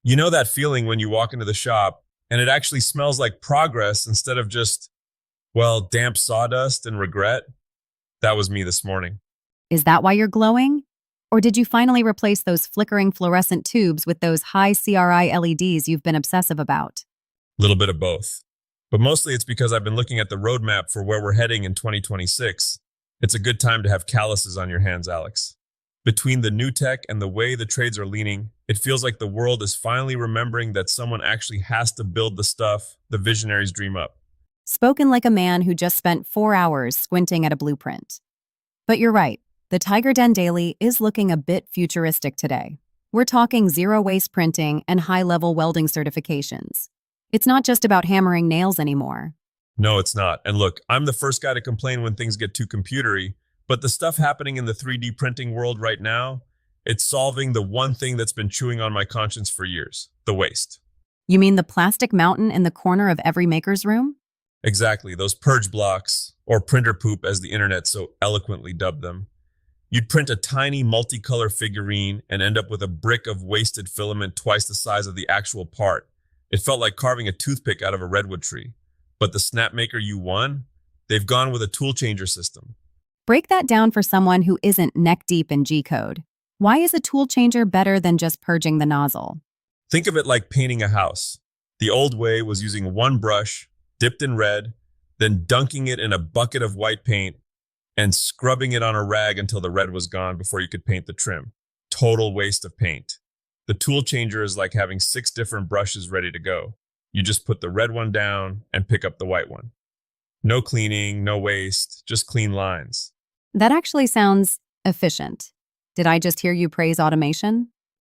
You know that feeling when you walk into the shop and it actually smells like progress instead of just, well, damp sawdust and regret? That was me this morning. Is that why you're glowing? Or did you finally replace those flickering fluorescent tubes with those high CRI LEDs you've been obsessive about? A little bit of both. But mostly it's because I've been looking at the roadmap for where we're heading in 2026. It's a good time to have calluses on your hands, Alex. Between the new tech and the way the trades are leaning, it feels like the world is finally remembering that someone actually has to build the stuff the visionaries dream up. Spoken like a man who just spent 4 hours squinting at a blueprint. But you're right, the TigerDen Daily is looking a bit futuristic today. We're talking zero-waste printing and high-level welding certifications. It's not just about hammering nails anymore. No, it's not. And look, I'm the first guy to complain when things get too computery, but the stuff happening in the 3D printing world right now, it's solving the one thing that's been chewing on my conscience for years, the waste. You mean the plastic mountain in the corner of every maker's room? Exactly, those purge blocks, or printer poop as the internet so eloquently dubbed them. You'd print a tiny multicolor figurine and end up with a brick of wasted filament twice the size of the actual part. It felt like carving a toothpick out of a redwood tree. But the snapmaker you won, they've gone with a tool changer system. Break that down for someone who isn't neck-deep in G-code. Why is a tool changer better than just purging the nozzle? Think of it like painting a house. The old way was using one brush, dipped in red, then dunking it in a bucket of white paint and scrubbing it on a rag until the red was gone before you could paint the trim. Total waste of paint. The tool changer is like having 6 different brushes ready to go. You just put the red one down and pick up the white one. No cleaning, no waste, just clean lines. That actually sounds efficient. Did I just hear you praise automation?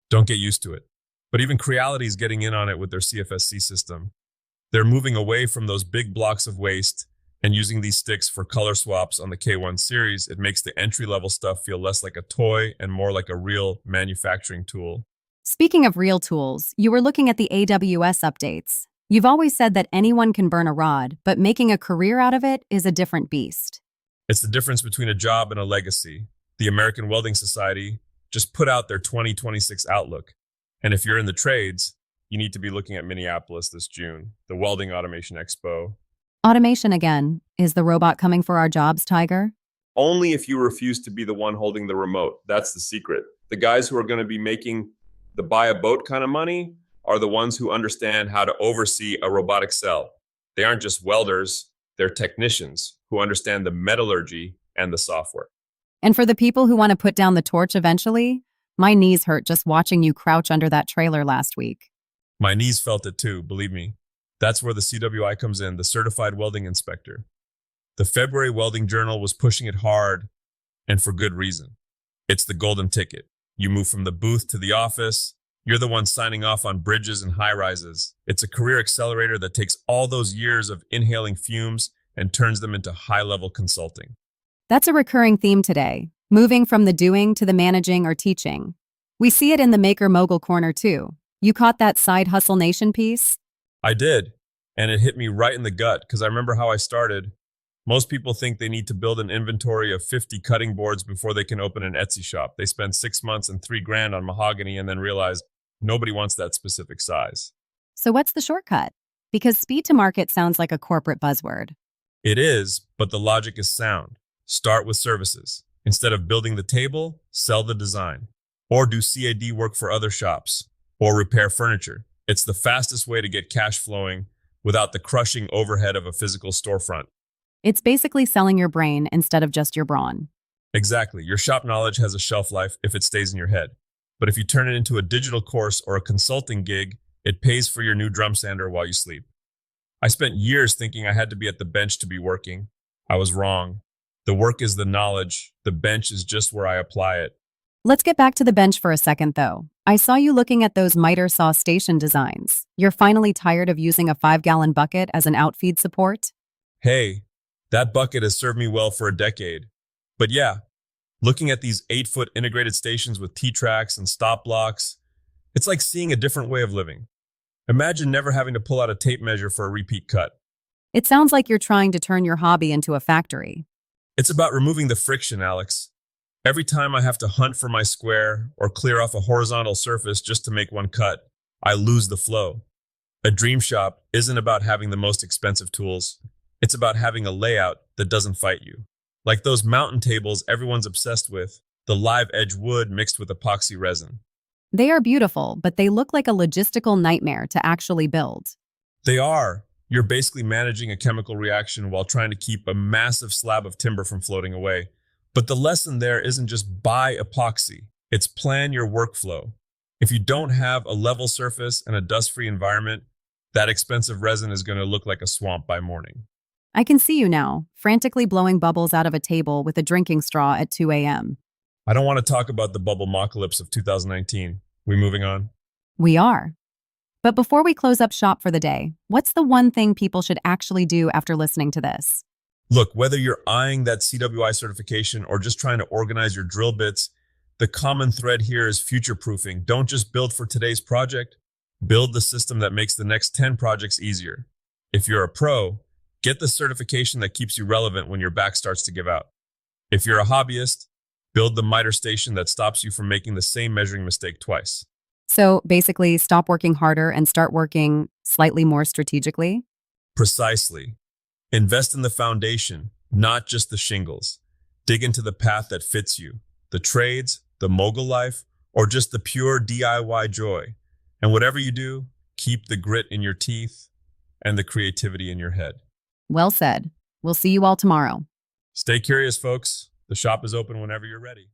Don't get used to it. But even Creality is getting in on it with their CFSC system. They're moving away from those big blocks of waste and using these sticks for color swaps on the K1 series. It makes the entry-level stuff feel less like a toy and more like a real manufacturing tool. Speaking of real tools, you were looking at the AWS updates. You've always said that anyone can burn a rod, but making a career out of it is a different beast. It's the difference between a job and a legacy. The American Welding Society just put out their 2026 outlook. And if you're in the trades, you need to be looking at Minneapolis this June, the Welding Automation Expo. Automation again. Is the robot coming for our jobs, Tiger? Only if you refuse to be the one holding the remote. That's the secret. The guys who are going to be making the buy a boat kind of money are the ones who understand how to oversee a robotic cell. They aren't just welders, they're technicians who understand the metallurgy and the software. And for the people who want to put down the torch eventually, my knees hurt just watching you crouch under that trailer last week. My knees felt it too, believe me. That's where the CWI comes in, the Certified Welding Inspector. The February Welding Journal was pushing it hard, and for good reason. It's the golden ticket. You move from the booth to the office. You're the one signing off on bridges and high-rises. It's a career accelerator that takes all those years of inhaling fumes and turns them into high-level consulting. That's a recurring theme today, moving from the doing to the managing or teaching. We see it in the Maker Mogul Corner too. You caught that Side Hustle Nation piece? I did, and it hit me right in the gut because I remember how I started. Most people think they need to build an inventory of 50 cutting boards before they can open an Etsy shop. They spend 6 months and $3,000 on mahogany and then realize nobody wants that specific size. So what's the shortcut? Because speed to market sounds like a corporate buzzword. It is, but the logic is sound. Start with services. Instead of building the table, sell the design. Or do CAD work for other shops. Or repair furniture. It's the fastest way to get cash flowing without the crushing overhead of a physical storefront. It's basically selling your brain instead of just your brawn. Exactly. Your shop knowledge has a shelf life if it stays in your head. But if you turn it into a digital course or a consulting gig, it pays for your new drum sander while you sleep. I spent years thinking I had to be at the bench to be working. I was wrong. The work is the knowledge. The bench is just where I apply it. Let's get back to the bench for a second, though. I saw you looking at those miter saw station designs. You're finally tired of using a 5-gallon bucket as an outfeed support? Hey, that bucket has served me well for a decade. But yeah, looking at these 8-foot integrated stations with T-tracks and stop blocks, it's like seeing a different way of living. Imagine never having to pull out a tape measure for a repeat cut. It sounds like you're trying to turn your hobby into a factory. It's about removing the friction, Alex. Every time I have to hunt for my square or clear off a horizontal surface just to make one cut, I lose the flow. A dream shop isn't about having the most expensive tools. It's about having a layout that doesn't fight you. Like those mountain tables everyone's obsessed with, the live edge wood mixed with epoxy resin. They are beautiful, but they look like a logistical nightmare to actually build. They are. You're basically managing a chemical reaction while trying to keep a massive slab of timber from floating away. But the lesson there isn't just buy epoxy, it's plan your workflow. If you don't have a level surface and a dust-free environment, that expensive resin is going to look like a swamp by morning. I can see you now, frantically blowing bubbles out of a table with a drinking straw at 2 a.m. I don't want to talk about the bubble apocalypse of 2019. We moving on? We are. But before we close up shop for the day, what's the one thing people should actually do after listening to this? Look, whether you're eyeing that CWI certification or just trying to organize your drill bits, the common thread here is future-proofing. Don't just build for today's project, build the system that makes the next 10 projects easier. If you're a pro, get the certification that keeps you relevant when your back starts to give out. If you're a hobbyist, build the miter station that stops you from making the same measuring mistake twice. So basically, stop working harder and start working slightly more strategically? Precisely. Invest in the foundation, not just the shingles. Dig into the path that fits you, the trades, the mogul life, or just the pure DIY joy. And whatever you do, keep the grit in your teeth and the creativity in your head. Well said. We'll see you all tomorrow. Stay curious, folks. The shop is open whenever you're ready.